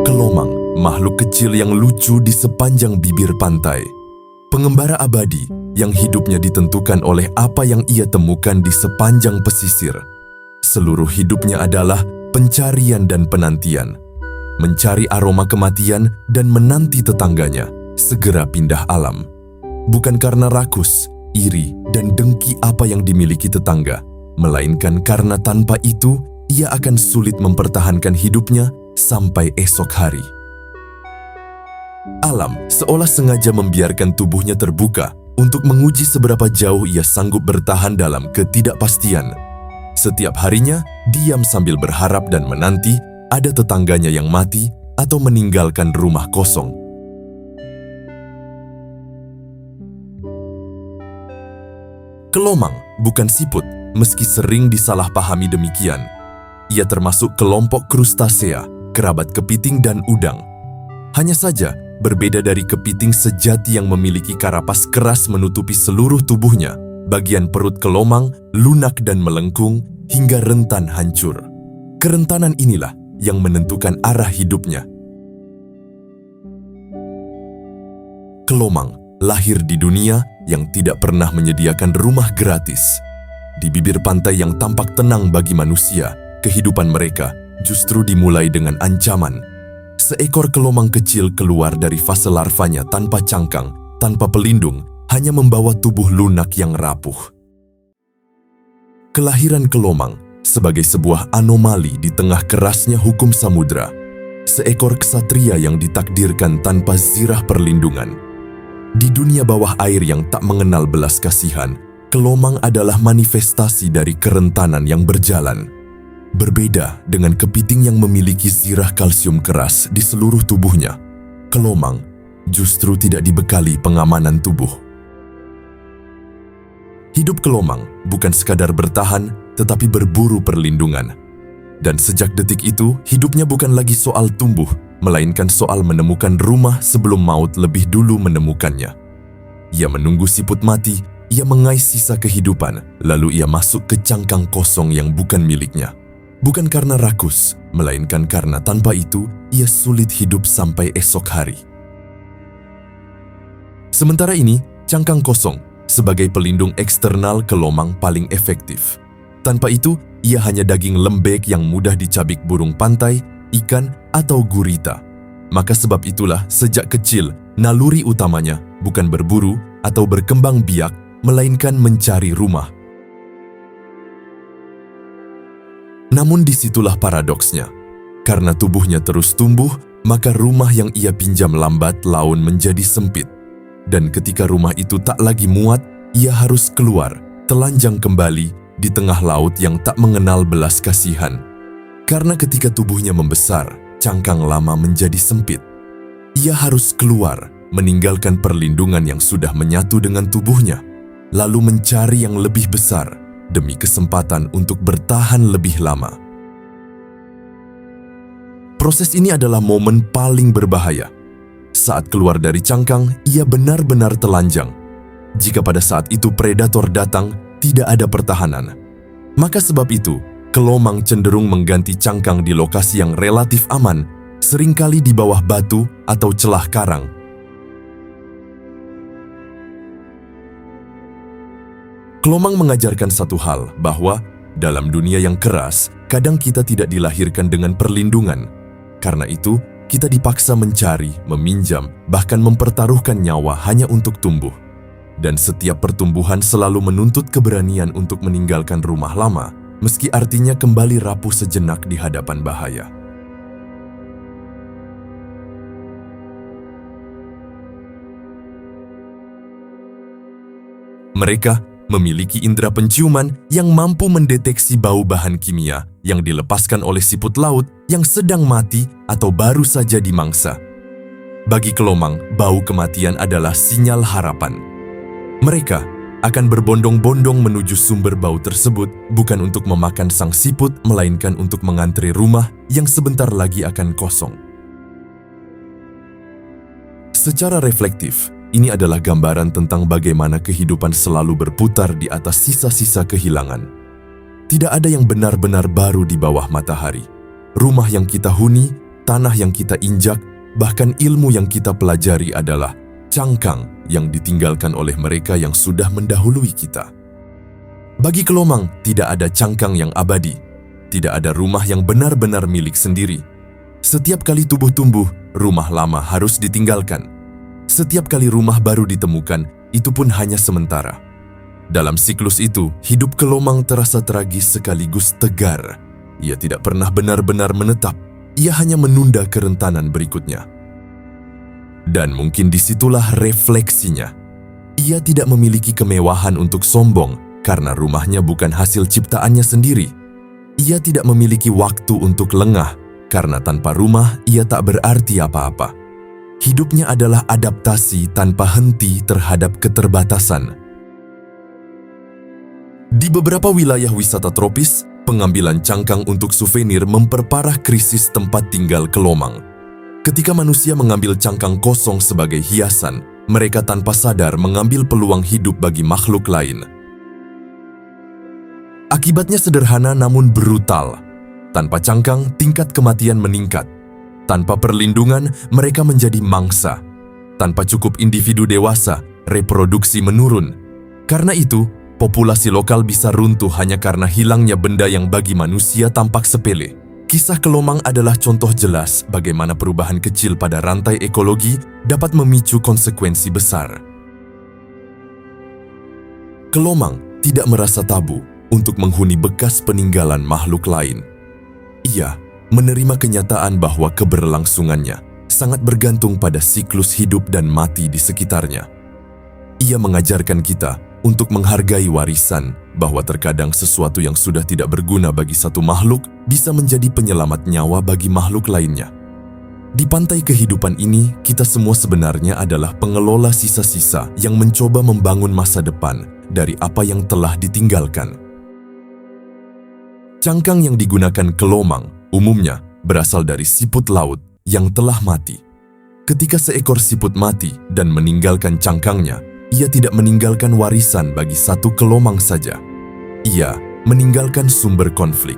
Kelomang, makhluk kecil yang lucu di sepanjang bibir pantai. Pengembara abadi yang hidupnya ditentukan oleh apa yang ia temukan di sepanjang pesisir. Seluruh hidupnya adalah pencarian dan penantian. Mencari aroma kematian dan menanti tetangganya segera pindah alam. Bukan karena rakus, iri, dan dengki apa yang dimiliki tetangga, melainkan karena tanpa itu ia akan sulit mempertahankan hidupnya sampai esok hari. Alam seolah sengaja membiarkan tubuhnya terbuka untuk menguji seberapa jauh ia sanggup bertahan dalam ketidakpastian. Setiap harinya, diam sambil berharap dan menanti ada tetangganya yang mati atau meninggalkan rumah kosong. Kelomang bukan siput, meski sering disalahpahami demikian. Ia termasuk kelompok krustasea, kerabat kepiting dan udang. Hanya saja, berbeda dari kepiting sejati yang memiliki karapas keras menutupi seluruh tubuhnya, bagian perut kelomang lunak dan melengkung hingga rentan hancur. Kerentanan inilah yang menentukan arah hidupnya. Kelomang lahir di dunia yang tidak pernah menyediakan rumah gratis. Di bibir pantai yang tampak tenang bagi manusia, kehidupan mereka justru dimulai dengan ancaman. Seekor kelomang kecil keluar dari fase larvanya tanpa cangkang, tanpa pelindung, hanya membawa tubuh lunak yang rapuh. Kelahiran kelomang sebagai sebuah anomali di tengah kerasnya hukum samudra. Seekor ksatria yang ditakdirkan tanpa zirah perlindungan. Di dunia bawah air yang tak mengenal belas kasihan, kelomang adalah manifestasi dari kerentanan yang berjalan. Berbeda dengan kepiting yang memiliki zirah kalsium keras di seluruh tubuhnya, kelomang justru tidak dibekali pengamanan tubuh. Hidup kelomang bukan sekadar bertahan, tetapi berburu perlindungan. Dan sejak detik itu, hidupnya bukan lagi soal tumbuh, melainkan soal menemukan rumah sebelum maut lebih dulu menemukannya. Ia menunggu siput mati, ia mengais sisa kehidupan, lalu ia masuk ke cangkang kosong yang bukan miliknya. Bukan karena rakus, melainkan karena tanpa itu, ia sulit hidup sampai esok hari. Sementara ini, cangkang kosong sebagai pelindung eksternal kelomang paling efektif. Tanpa itu, ia hanya daging lembek yang mudah dicabik burung pantai, ikan, atau gurita. Maka sebab itulah, sejak kecil, naluri utamanya bukan berburu atau berkembang biak, melainkan mencari rumah. Namun disitulah paradoksnya. Karena tubuhnya terus tumbuh, maka rumah yang ia pinjam lambat laun menjadi sempit. Dan ketika rumah itu tak lagi muat, ia harus keluar, telanjang kembali di tengah laut yang tak mengenal belas kasihan. Karena ketika tubuhnya membesar, cangkang lama menjadi sempit. Ia harus keluar, meninggalkan perlindungan yang sudah menyatu dengan tubuhnya, lalu mencari yang lebih besar, demi kesempatan untuk bertahan lebih lama. Proses ini adalah momen paling berbahaya. Saat keluar dari cangkang, ia benar-benar telanjang. Jika pada saat itu predator datang, tidak ada pertahanan. Maka sebab itu, kelomang cenderung mengganti cangkang di lokasi yang relatif aman, seringkali di bawah batu atau celah karang. Kelomang mengajarkan satu hal, bahwa dalam dunia yang keras, kadang kita tidak dilahirkan dengan perlindungan. Karena itu, kita dipaksa mencari, meminjam, bahkan mempertaruhkan nyawa hanya untuk tumbuh. Dan setiap pertumbuhan selalu menuntut keberanian untuk meninggalkan rumah lama, meski artinya kembali rapuh sejenak di hadapan bahaya. Mereka memiliki indera penciuman yang mampu mendeteksi bau bahan kimia yang dilepaskan oleh siput laut yang sedang mati atau baru saja dimangsa. Bagi kelomang, bau kematian adalah sinyal harapan. Mereka akan berbondong-bondong menuju sumber bau tersebut bukan untuk memakan sang siput, melainkan untuk mengantri rumah yang sebentar lagi akan kosong. Secara reflektif, ini adalah gambaran tentang bagaimana kehidupan selalu berputar di atas sisa-sisa kehilangan. Tidak ada yang benar-benar baru di bawah matahari. Rumah yang kita huni, tanah yang kita injak, bahkan ilmu yang kita pelajari adalah cangkang yang ditinggalkan oleh mereka yang sudah mendahului kita. Bagi Kelomang, tidak ada cangkang yang abadi. Tidak ada rumah yang benar-benar milik sendiri. Setiap kali tubuh tumbuh, rumah lama harus ditinggalkan. Setiap kali rumah baru ditemukan, itu pun hanya sementara. Dalam siklus itu, hidup Kelomang terasa tragis sekaligus tegar. Ia tidak pernah benar-benar menetap. Ia hanya menunda kerentanan berikutnya. Dan mungkin disitulah refleksinya. Ia tidak memiliki kemewahan untuk sombong karena rumahnya bukan hasil ciptaannya sendiri. Ia tidak memiliki waktu untuk lengah karena tanpa rumah ia tak berarti apa-apa. Hidupnya adalah adaptasi tanpa henti terhadap keterbatasan. Di beberapa wilayah wisata tropis, pengambilan cangkang untuk souvenir memperparah krisis tempat tinggal Kelomang. Ketika manusia mengambil cangkang kosong sebagai hiasan, mereka tanpa sadar mengambil peluang hidup bagi makhluk lain. Akibatnya sederhana namun brutal. Tanpa cangkang, tingkat kematian meningkat. Tanpa perlindungan, mereka menjadi mangsa. Tanpa cukup individu dewasa, reproduksi menurun. Karena itu, populasi lokal bisa runtuh hanya karena hilangnya benda yang bagi manusia tampak sepele. Kisah Kelomang adalah contoh jelas bagaimana perubahan kecil pada rantai ekologi dapat memicu konsekuensi besar. Kelomang tidak merasa tabu untuk menghuni bekas peninggalan makhluk lain. Ia menerima kenyataan bahwa keberlangsungannya sangat bergantung pada siklus hidup dan mati di sekitarnya. Ia mengajarkan kita untuk menghargai warisan, bahwa terkadang sesuatu yang sudah tidak berguna bagi satu makhluk bisa menjadi penyelamat nyawa bagi makhluk lainnya. Di pantai kehidupan ini, kita semua sebenarnya adalah pengelola sisa-sisa yang mencoba membangun masa depan dari apa yang telah ditinggalkan. Cangkang yang digunakan Kelomang umumnya berasal dari siput laut yang telah mati. Ketika seekor siput mati dan meninggalkan cangkangnya, ia tidak meninggalkan warisan bagi satu Kelomang saja. Ia meninggalkan sumber konflik.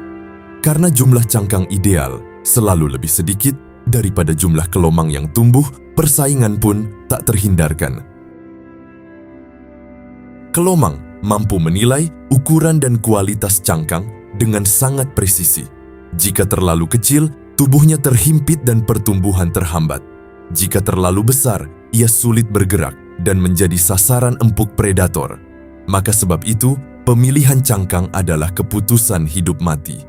Karena jumlah cangkang ideal selalu lebih sedikit daripada jumlah Kelomang yang tumbuh, persaingan pun tak terhindarkan. Kelomang mampu menilai ukuran dan kualitas cangkang dengan sangat presisi. Jika terlalu kecil, tubuhnya terhimpit dan pertumbuhan terhambat. Jika terlalu besar, ia sulit bergerak dan menjadi sasaran empuk predator. Maka sebab itu, pemilihan cangkang adalah keputusan hidup mati.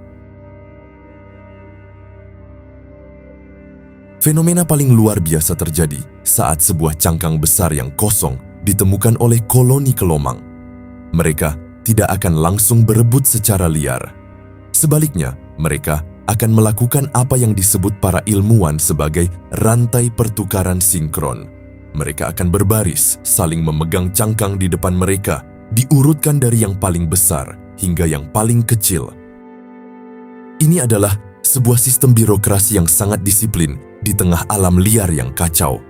Fenomena paling luar biasa terjadi saat sebuah cangkang besar yang kosong ditemukan oleh koloni Kelomang. Mereka tidak akan langsung berebut secara liar. Sebaliknya, mereka akan melakukan apa yang disebut para ilmuwan sebagai rantai pertukaran sinkron. Mereka akan berbaris, saling memegang cangkang di depan mereka, diurutkan dari yang paling besar hingga yang paling kecil. Ini adalah sebuah sistem birokrasi yang sangat disiplin di tengah alam liar yang kacau.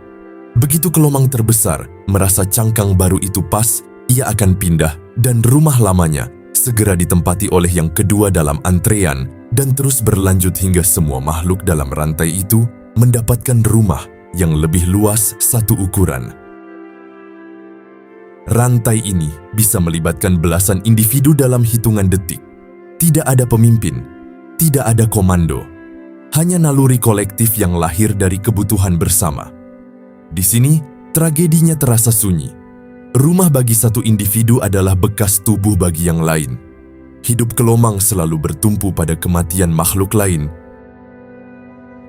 Begitu Kelomang terbesar merasa cangkang baru itu pas, ia akan pindah dan rumah lamanya segera ditempati oleh yang kedua dalam antrean dan terus berlanjut hingga semua makhluk dalam rantai itu mendapatkan rumah yang lebih luas satu ukuran. Rantai ini bisa melibatkan belasan individu dalam hitungan detik. Tidak ada pemimpin, tidak ada komando, hanya naluri kolektif yang lahir dari kebutuhan bersama. Di sini, tragedinya terasa sunyi. Rumah bagi satu individu adalah bekas tubuh bagi yang lain. Hidup Kelomang selalu bertumpu pada kematian makhluk lain.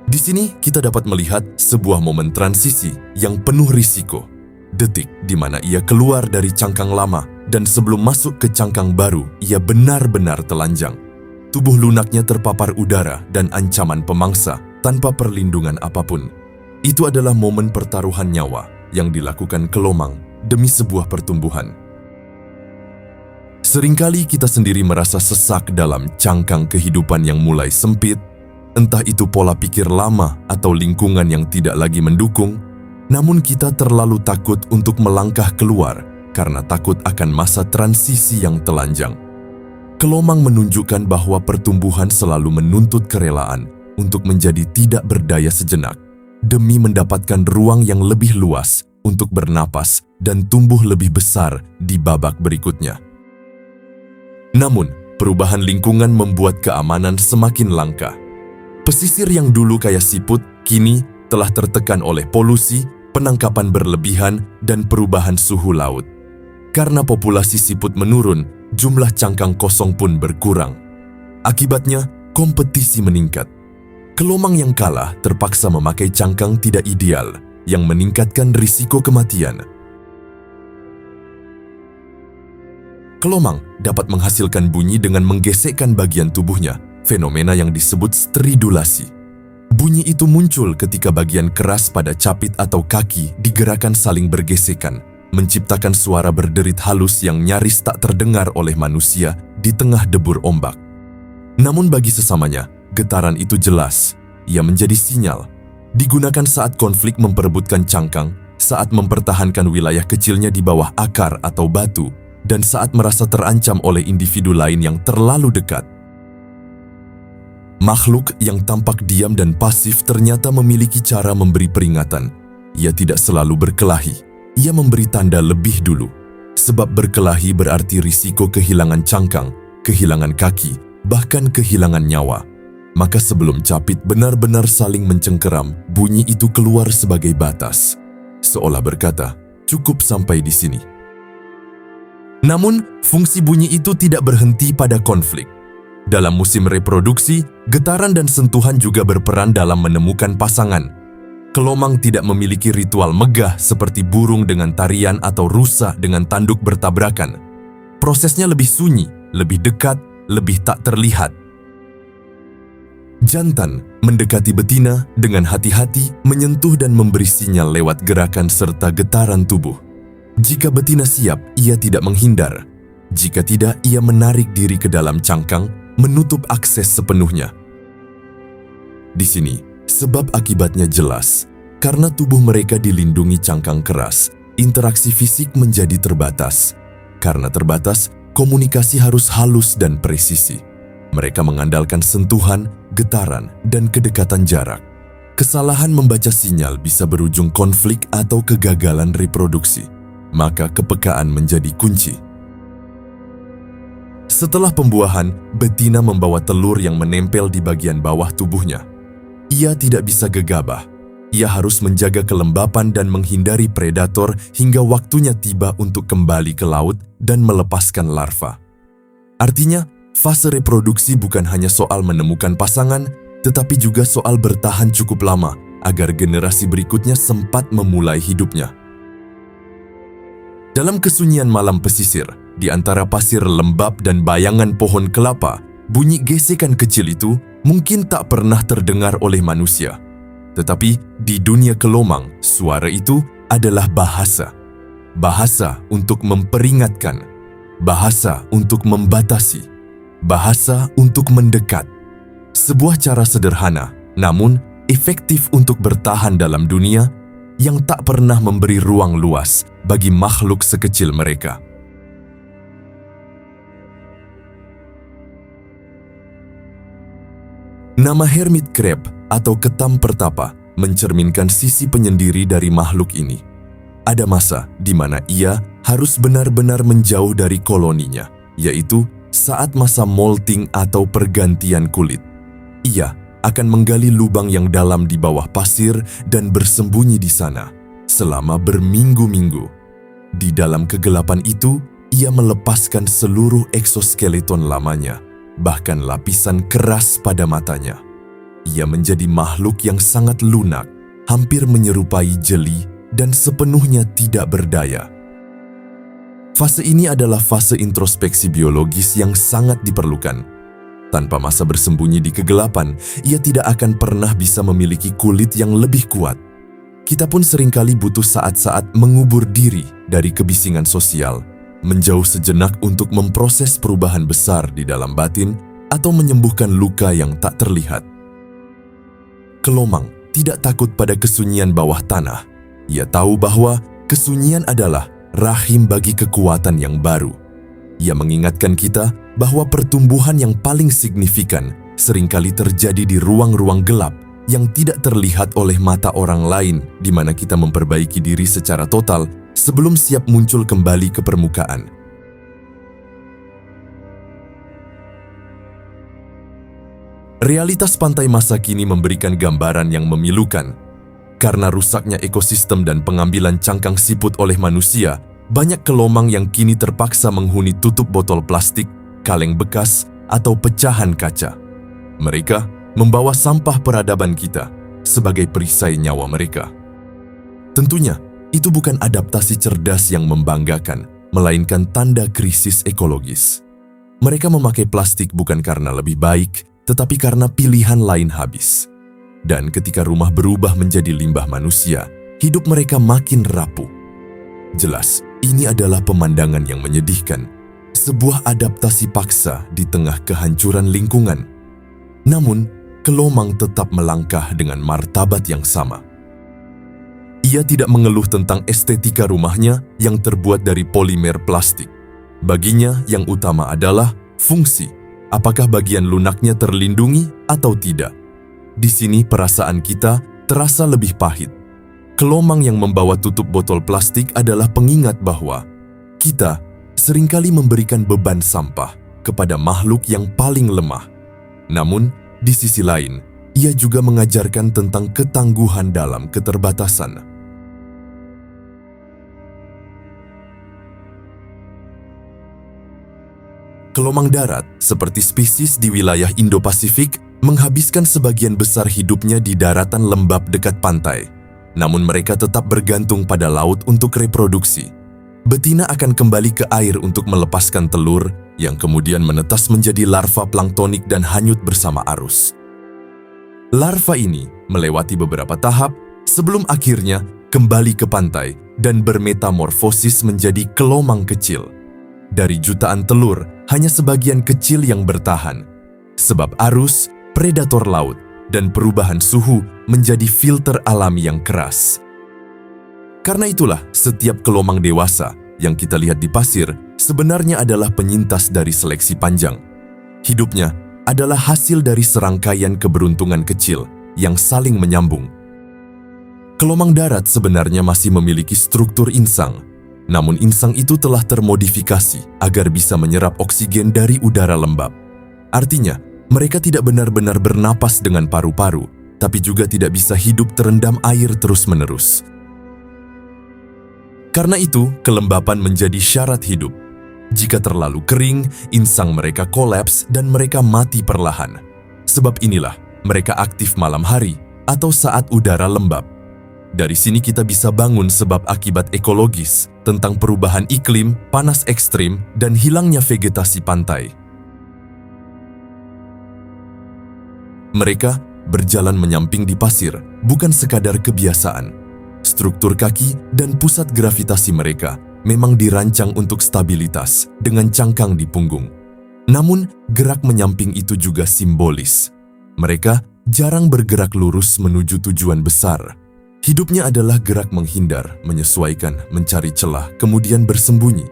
Di sini kita dapat melihat sebuah momen transisi yang penuh risiko. Detik di mana ia keluar dari cangkang lama dan sebelum masuk ke cangkang baru, ia benar-benar telanjang. Tubuh lunaknya terpapar udara dan ancaman pemangsa tanpa perlindungan apapun. Itu adalah momen pertaruhan nyawa yang dilakukan Kelomang demi sebuah pertumbuhan. Seringkali kita sendiri merasa sesak dalam cangkang kehidupan yang mulai sempit, entah itu pola pikir lama atau lingkungan yang tidak lagi mendukung. Namun kita terlalu takut untuk melangkah keluar karena takut akan masa transisi yang telanjang. Kelomang menunjukkan bahwa pertumbuhan selalu menuntut kerelaan untuk menjadi tidak berdaya sejenak, demi mendapatkan ruang yang lebih luas untuk bernapas dan tumbuh lebih besar di babak berikutnya. Namun, perubahan lingkungan membuat keamanan semakin langka. Pesisir yang dulu kaya siput, kini telah tertekan oleh polusi, penangkapan berlebihan, dan perubahan suhu laut. Karena populasi siput menurun, jumlah cangkang kosong pun berkurang. Akibatnya, kompetisi meningkat. Kelomang yang kalah terpaksa memakai cangkang tidak ideal, yang meningkatkan risiko kematian. Kelomang dapat menghasilkan bunyi dengan menggesekkan bagian tubuhnya, fenomena yang disebut stridulasi. Bunyi itu muncul ketika bagian keras pada capit atau kaki digerakkan saling bergesekan, menciptakan suara berderit halus yang nyaris tak terdengar oleh manusia di tengah debur ombak. Namun bagi sesamanya, getaran itu jelas. Ia menjadi sinyal. Digunakan saat konflik memperebutkan cangkang, saat mempertahankan wilayah kecilnya di bawah akar atau batu, dan saat merasa terancam oleh individu lain yang terlalu dekat. Makhluk yang tampak diam dan pasif ternyata memiliki cara memberi peringatan. Ia tidak selalu berkelahi. Ia memberi tanda lebih dulu. Sebab berkelahi berarti risiko kehilangan cangkang, kehilangan kaki, bahkan kehilangan nyawa. Maka sebelum capit benar-benar saling mencengkeram, bunyi itu keluar sebagai batas. Seolah berkata, cukup sampai di sini. Namun, fungsi bunyi itu tidak berhenti pada konflik. Dalam musim reproduksi, getaran dan sentuhan juga berperan dalam menemukan pasangan. Kelomang tidak memiliki ritual megah seperti burung dengan tarian atau rusa dengan tanduk bertabrakan. Prosesnya lebih sunyi, lebih dekat, lebih tak terlihat. Jantan mendekati betina dengan hati-hati, menyentuh dan memberi sinyal lewat gerakan serta getaran tubuh. Jika betina siap, ia tidak menghindar. Jika tidak, ia menarik diri ke dalam cangkang, menutup akses sepenuhnya. Di sini, sebab akibatnya jelas. Karena tubuh mereka dilindungi cangkang keras, interaksi fisik menjadi terbatas. Karena terbatas, komunikasi harus halus dan presisi. Mereka mengandalkan sentuhan, getaran, dan kedekatan jarak. Kesalahan membaca sinyal bisa berujung konflik atau kegagalan reproduksi. Maka kepekaan menjadi kunci. Setelah pembuahan, betina membawa telur yang menempel di bagian bawah tubuhnya. Ia tidak bisa gegabah. Ia harus menjaga kelembapan dan menghindari predator hingga waktunya tiba untuk kembali ke laut dan melepaskan larva. Artinya, fase reproduksi bukan hanya soal menemukan pasangan, tetapi juga soal bertahan cukup lama agar generasi berikutnya sempat memulai hidupnya. Dalam kesunyian malam pesisir, di antara pasir lembab dan bayangan pohon kelapa, bunyi gesekan kecil itu mungkin tak pernah terdengar oleh manusia. Tetapi di dunia kelomang, suara itu adalah bahasa. Bahasa untuk memperingatkan, bahasa untuk membatasi, bahasa untuk mendekat. Sebuah cara sederhana, namun efektif untuk bertahan dalam dunia yang tak pernah memberi ruang luas bagi makhluk sekecil mereka. Nama hermit crab atau ketam pertapa mencerminkan sisi penyendiri dari makhluk ini. Ada masa di mana ia harus benar-benar menjauh dari koloninya, yaitu saat masa molting atau pergantian kulit. Ia akan menggali lubang yang dalam di bawah pasir dan bersembunyi di sana selama berminggu-minggu. Di dalam kegelapan itu, ia melepaskan seluruh eksoskeleton lamanya, bahkan lapisan keras pada matanya. Ia menjadi makhluk yang sangat lunak, hampir menyerupai jeli dan sepenuhnya tidak berdaya. Fase ini adalah fase introspeksi biologis yang sangat diperlukan. Tanpa masa bersembunyi di kegelapan, ia tidak akan pernah bisa memiliki kulit yang lebih kuat. Kita pun seringkali butuh saat-saat mengubur diri dari kebisingan sosial, menjauh sejenak untuk memproses perubahan besar di dalam batin atau menyembuhkan luka yang tak terlihat. Kelomang tidak takut pada kesunyian bawah tanah. Ia tahu bahwa kesunyian adalah rahim bagi kekuatan yang baru. Ia mengingatkan kita bahwa pertumbuhan yang paling signifikan seringkali terjadi di ruang-ruang gelap yang tidak terlihat oleh mata orang lain, di mana kita memperbaiki diri secara total sebelum siap muncul kembali ke permukaan. Realitas pantai masa kini memberikan gambaran yang memilukan. Karena rusaknya ekosistem dan pengambilan cangkang siput oleh manusia, banyak kelomang yang kini terpaksa menghuni tutup botol plastik, kaleng bekas, atau pecahan kaca. Mereka membawa sampah peradaban kita sebagai perisai nyawa mereka. Tentunya, itu bukan adaptasi cerdas yang membanggakan, melainkan tanda krisis ekologis. Mereka memakai plastik bukan karena lebih baik, tetapi karena pilihan lain habis. Dan ketika rumah berubah menjadi limbah manusia, hidup mereka makin rapuh. Jelas, ini adalah pemandangan yang menyedihkan, sebuah adaptasi paksa di tengah kehancuran lingkungan. Namun, kelomang tetap melangkah dengan martabat yang sama. Ia tidak mengeluh tentang estetika rumahnya yang terbuat dari polimer plastik. Baginya, yang utama adalah fungsi. Apakah bagian lunaknya terlindungi atau tidak? Di sini perasaan kita terasa lebih pahit. Kelomang yang membawa tutup botol plastik adalah pengingat bahwa kita seringkali memberikan beban sampah kepada makhluk yang paling lemah. Namun, di sisi lain, ia juga mengajarkan tentang ketangguhan dalam keterbatasan. Kelomang darat, seperti spesies di wilayah Indo-Pasifik, menghabiskan sebagian besar hidupnya di daratan lembab dekat pantai. Namun mereka tetap bergantung pada laut untuk reproduksi. Betina akan kembali ke air untuk melepaskan telur yang kemudian menetas menjadi larva planktonik dan hanyut bersama arus. Larva ini melewati beberapa tahap sebelum akhirnya kembali ke pantai dan bermetamorfosis menjadi kelomang kecil. Dari jutaan telur, hanya sebagian kecil yang bertahan. Sebab arus, predator laut, dan perubahan suhu menjadi filter alami yang keras. Karena itulah, setiap kelomang dewasa yang kita lihat di pasir sebenarnya adalah penyintas dari seleksi panjang. Hidupnya adalah hasil dari serangkaian keberuntungan kecil yang saling menyambung. Kelomang darat sebenarnya masih memiliki struktur insang, namun insang itu telah termodifikasi agar bisa menyerap oksigen dari udara lembab. Artinya, mereka tidak benar-benar bernapas dengan paru-paru, tapi juga tidak bisa hidup terendam air terus-menerus. Karena itu, kelembapan menjadi syarat hidup. Jika terlalu kering, insang mereka kolaps dan mereka mati perlahan. Sebab inilah, mereka aktif malam hari atau saat udara lembab. Dari sini kita bisa bangun sebab akibat ekologis tentang perubahan iklim, panas ekstrim, dan hilangnya vegetasi pantai. Mereka berjalan menyamping di pasir, bukan sekadar kebiasaan. Struktur kaki dan pusat gravitasi mereka memang dirancang untuk stabilitas dengan cangkang di punggung. Namun, gerak menyamping itu juga simbolis. Mereka jarang bergerak lurus menuju tujuan besar. Hidupnya adalah gerak menghindar, menyesuaikan, mencari celah, kemudian bersembunyi.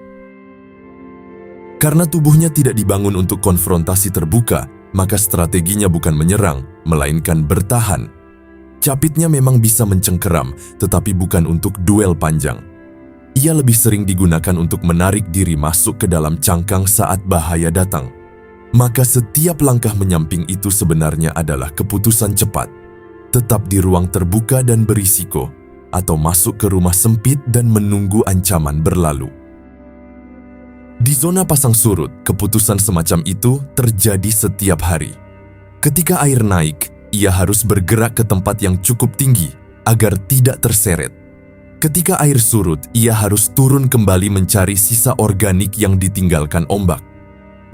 Karena tubuhnya tidak dibangun untuk konfrontasi terbuka, maka strateginya bukan menyerang, melainkan bertahan. Capitnya memang bisa mencengkeram, tetapi bukan untuk duel panjang. Ia lebih sering digunakan untuk menarik diri masuk ke dalam cangkang saat bahaya datang. Maka setiap langkah menyamping itu sebenarnya adalah keputusan cepat. Tetap di ruang terbuka dan berisiko, atau masuk ke rumah sempit dan menunggu ancaman berlalu. Di zona pasang surut, keputusan semacam itu terjadi setiap hari. Ketika air naik, ia harus bergerak ke tempat yang cukup tinggi agar tidak terseret. Ketika air surut, ia harus turun kembali mencari sisa organik yang ditinggalkan ombak.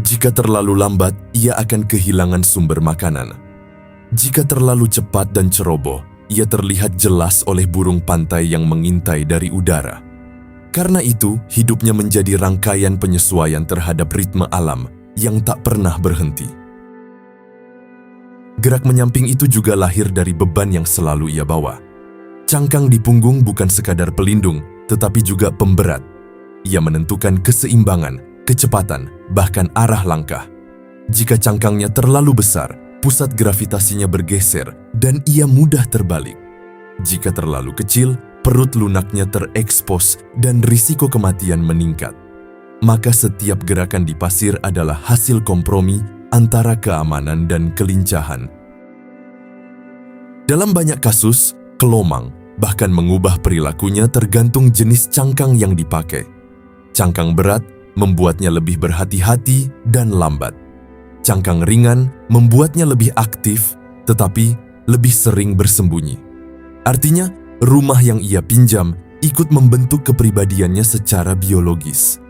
Jika terlalu lambat, ia akan kehilangan sumber makanan. Jika terlalu cepat dan ceroboh, ia terlihat jelas oleh burung pantai yang mengintai dari udara. Karena itu, hidupnya menjadi rangkaian penyesuaian terhadap ritme alam yang tak pernah berhenti. Gerak menyamping itu juga lahir dari beban yang selalu ia bawa. Cangkang di punggung bukan sekadar pelindung, tetapi juga pemberat. Ia menentukan keseimbangan, kecepatan, bahkan arah langkah. Jika cangkangnya terlalu besar, pusat gravitasinya bergeser dan ia mudah terbalik. Jika terlalu kecil, perut lunaknya terekspos dan risiko kematian meningkat. Maka setiap gerakan di pasir adalah hasil kompromi antara keamanan dan kelincahan. Dalam banyak kasus, kelomang bahkan mengubah perilakunya tergantung jenis cangkang yang dipakai. Cangkang berat membuatnya lebih berhati-hati dan lambat. Cangkang ringan membuatnya lebih aktif, tetapi lebih sering bersembunyi. Artinya, rumah yang ia pinjam ikut membentuk kepribadiannya secara biologis.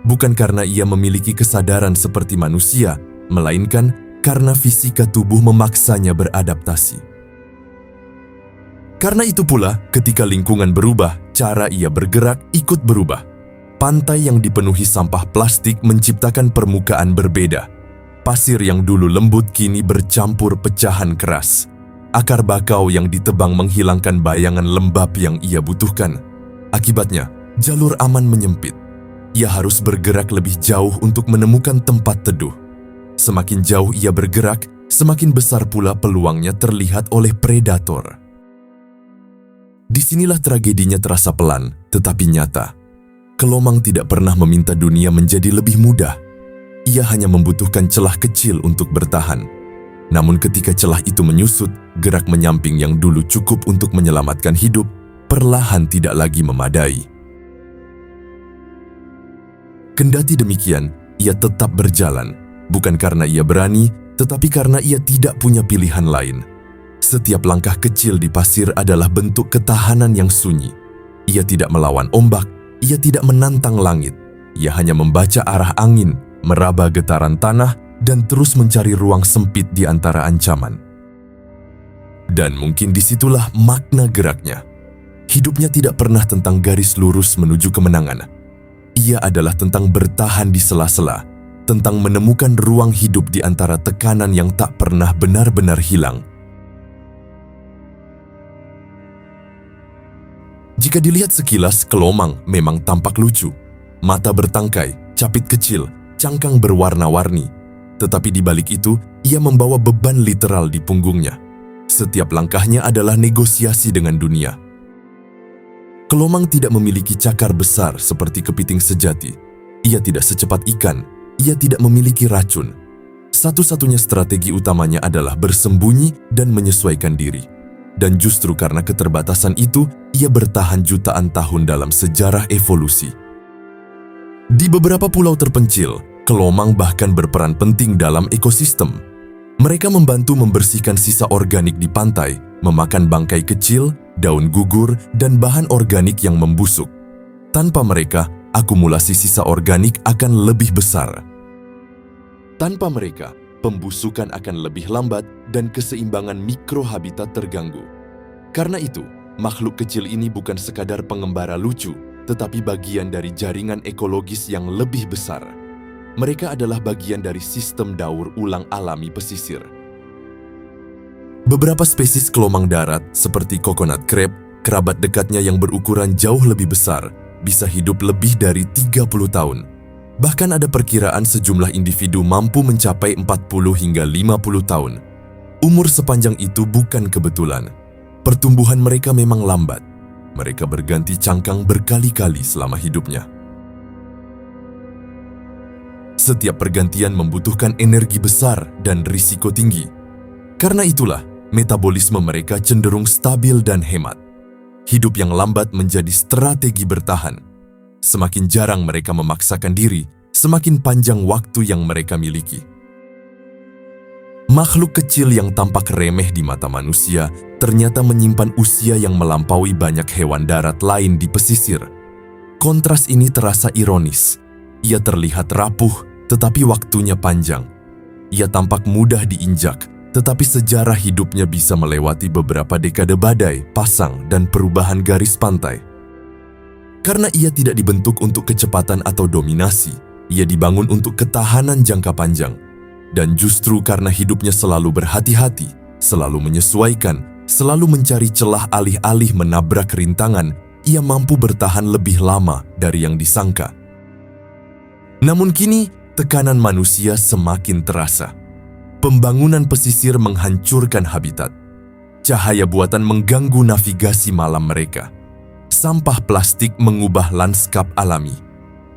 Bukan karena ia memiliki kesadaran seperti manusia, melainkan karena fisika tubuh memaksanya beradaptasi. Karena itu pula, ketika lingkungan berubah, cara ia bergerak ikut berubah. Pantai yang dipenuhi sampah plastik menciptakan permukaan berbeda. Pasir yang dulu lembut kini bercampur pecahan keras. Akar bakau yang ditebang menghilangkan bayangan lembab yang ia butuhkan. Akibatnya, jalur aman menyempit. Ia harus bergerak lebih jauh untuk menemukan tempat teduh. Semakin jauh ia bergerak, semakin besar pula peluangnya terlihat oleh predator. Disinilah tragedinya terasa pelan, tetapi nyata. Kelomang tidak pernah meminta dunia menjadi lebih mudah. Ia hanya membutuhkan celah kecil untuk bertahan. Namun ketika celah itu menyusut, gerak menyamping yang dulu cukup untuk menyelamatkan hidup, perlahan tidak lagi memadai. Kendati demikian, ia tetap berjalan, bukan karena ia berani, tetapi karena ia tidak punya pilihan lain. Setiap langkah kecil di pasir adalah bentuk ketahanan yang sunyi. Ia tidak melawan ombak, ia tidak menantang langit. Ia hanya membaca arah angin, meraba getaran tanah, dan terus mencari ruang sempit di antara ancaman. Dan mungkin disitulah makna geraknya. Hidupnya tidak pernah tentang garis lurus menuju kemenangan. Ia adalah tentang bertahan di sela-sela, tentang menemukan ruang hidup di antara tekanan yang tak pernah benar-benar hilang. Jika dilihat sekilas, kelomang memang tampak lucu. Mata bertangkai, capit kecil, cangkang berwarna-warni. Tetapi di balik itu, ia membawa beban literal di punggungnya. Setiap langkahnya adalah negosiasi dengan dunia. Kelomang tidak memiliki cakar besar seperti kepiting sejati. Ia tidak secepat ikan, ia tidak memiliki racun. Satu-satunya strategi utamanya adalah bersembunyi dan menyesuaikan diri. Dan justru karena keterbatasan itu, ia bertahan jutaan tahun dalam sejarah evolusi. Di beberapa pulau terpencil, kelomang bahkan berperan penting dalam ekosistem. Mereka membantu membersihkan sisa organik di pantai, memakan bangkai kecil, daun gugur, dan bahan organik yang membusuk. Tanpa mereka, akumulasi sisa organik akan lebih besar. Tanpa mereka, pembusukan akan lebih lambat dan keseimbangan mikrohabitat terganggu. Karena itu, makhluk kecil ini bukan sekadar pengembara lucu, tetapi bagian dari jaringan ekologis yang lebih besar. Mereka adalah bagian dari sistem daur ulang alami pesisir. Beberapa spesies kelomang darat, seperti coconut crab, kerabat dekatnya yang berukuran jauh lebih besar, bisa hidup lebih dari 30 tahun. Bahkan ada perkiraan sejumlah individu mampu mencapai 40 hingga 50 tahun. Umur sepanjang itu bukan kebetulan. Pertumbuhan mereka memang lambat. Mereka berganti cangkang berkali-kali selama hidupnya. Setiap pergantian membutuhkan energi besar dan risiko tinggi. Karena itulah, metabolisme mereka cenderung stabil dan hemat. Hidup yang lambat menjadi strategi bertahan. Semakin jarang mereka memaksakan diri, semakin panjang waktu yang mereka miliki. Makhluk kecil yang tampak remeh di mata manusia ternyata menyimpan usia yang melampaui banyak hewan darat lain di pesisir. Kontras ini terasa ironis. Ia terlihat rapuh, tetapi waktunya panjang. Ia tampak mudah diinjak, tetapi sejarah hidupnya bisa melewati beberapa dekade badai, pasang, dan perubahan garis pantai. Karena ia tidak dibentuk untuk kecepatan atau dominasi, ia dibangun untuk ketahanan jangka panjang. Dan justru karena hidupnya selalu berhati-hati, selalu menyesuaikan, Selalu mencari celah alih-alih menabrak rintangan, ia mampu bertahan lebih lama dari yang disangka. Namun kini, tekanan manusia semakin terasa. Pembangunan pesisir menghancurkan habitat. Cahaya buatan mengganggu navigasi malam mereka. Sampah plastik mengubah lanskap alami.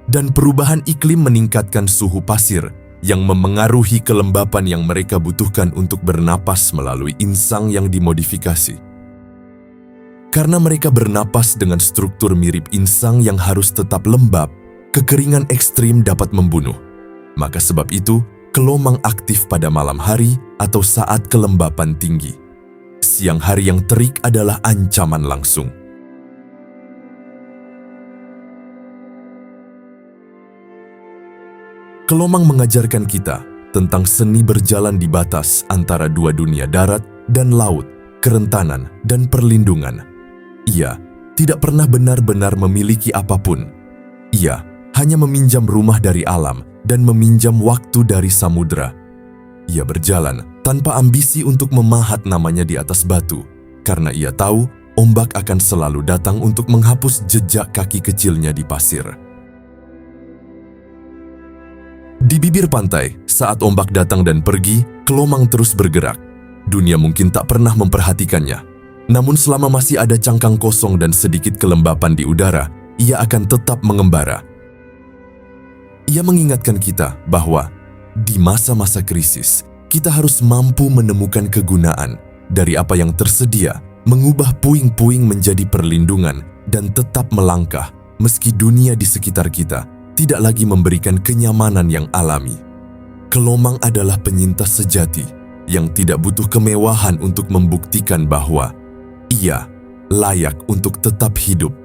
Dan perubahan iklim meningkatkan suhu pasir yang memengaruhi kelembapan yang mereka butuhkan untuk bernapas melalui insang yang dimodifikasi. Karena mereka bernapas dengan struktur mirip insang yang harus tetap lembab, kekeringan ekstrim dapat membunuh. Maka sebab itu, kelomang aktif pada malam hari atau saat kelembapan tinggi. Siang hari yang terik adalah ancaman langsung. Kelomang mengajarkan kita tentang seni berjalan di batas antara dua dunia darat dan laut, kerentanan dan perlindungan. Ia tidak pernah benar-benar memiliki apapun. Ia hanya meminjam rumah dari alam dan meminjam waktu dari samudera. Ia berjalan tanpa ambisi untuk memahat namanya di atas batu, karena ia tahu ombak akan selalu datang untuk menghapus jejak kaki kecilnya di pasir. Di bibir pantai, saat ombak datang dan pergi, kelomang terus bergerak. Dunia mungkin tak pernah memperhatikannya. Namun selama masih ada cangkang kosong dan sedikit kelembapan di udara, ia akan tetap mengembara. Ia mengingatkan kita bahwa di masa-masa krisis, kita harus mampu menemukan kegunaan dari apa yang tersedia, mengubah puing-puing menjadi perlindungan, dan tetap melangkah meski dunia di sekitar kita tidak lagi memberikan kenyamanan yang alami. Kelomang adalah penyintas sejati yang tidak butuh kemewahan untuk membuktikan bahwa ia layak untuk tetap hidup